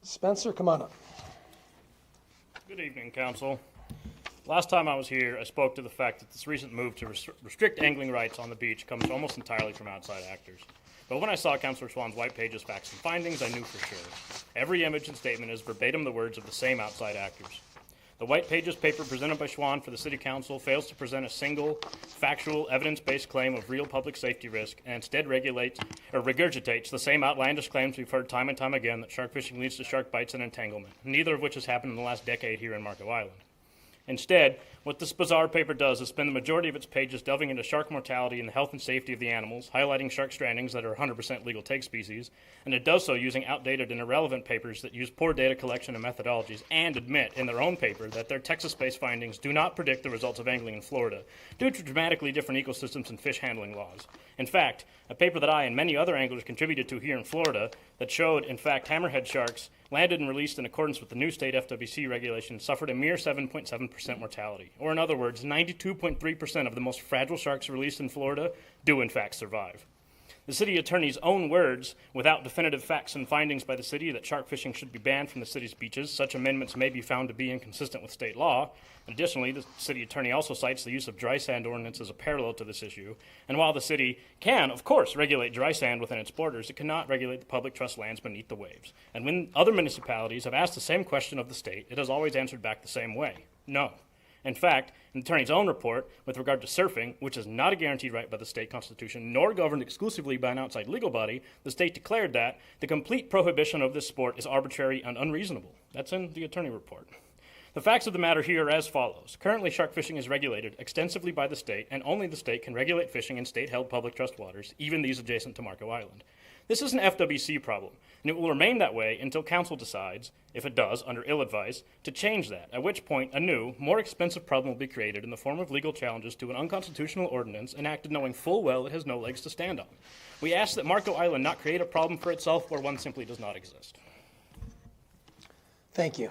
Spencer, come on up. Good evening, Council. Last time I was here, I spoke to the fact that this recent move to restrict angling rights on the beach comes almost entirely from outside actors. But when I saw Councilor Schwann's White Pages facts and findings, I knew for sure. Every image and statement is verbatim the words of the same outside actors. The White Pages paper presented by Schwann for the City Council fails to present a single, factual, evidence-based claim of real public safety risk and instead regurgitates the same outlandish claims we've heard time and time again that shark fishing leads to shark bites and entanglement, neither of which has happened in the last decade here in Marco Island. Instead, what this bizarre paper does is spend the majority of its pages delving into shark mortality and the health and safety of the animals, highlighting shark strandings that are 100% legal take species, and it does so using outdated and irrelevant papers that use poor data collection and methodologies and admit in their own paper that their Texas-based findings do not predict the results of angling in Florida due to dramatically different ecosystems and fish handling laws. In fact, a paper that I and many other anglers contributed to here in Florida that showed, in fact, hammerhead sharks landed and released in accordance with the new state FWC regulations suffered a mere 7.7% mortality. Or in other words, 92.3% of the most fragile sharks released in Florida do in fact survive. The city attorney's own words, without definitive facts and findings by the city that shark fishing should be banned from the city's beaches, such amendments may be found to be inconsistent with state law. Additionally, the city attorney also cites the use of dry sand ordinance as a parallel to this issue. And while the city can, of course, regulate dry sand within its borders, it cannot regulate the public trust lands beneath the waves. And when other municipalities have asked the same question of the state, it has always answered back the same way: no. In fact, in the attorney's own report with regard to surfing, which is not a guaranteed right by the state constitution, nor governed exclusively by an outside legal body, the state declared that the complete prohibition of this sport is arbitrary and unreasonable. That's in the attorney report. The facts of the matter here are as follows. Currently, shark fishing is regulated extensively by the state, and only the state can regulate fishing in state-held public trust waters, even these adjacent to Marco Island. This is an FWC problem, and it will remain that way until Council decides, if it does, under ill advice, to change that, at which point a new, more expensive problem will be created in the form of legal challenges to an unconstitutional ordinance enacted knowing full well it has no legs to stand on. We ask that Marco Island not create a problem for itself where one simply does not exist. Thank you.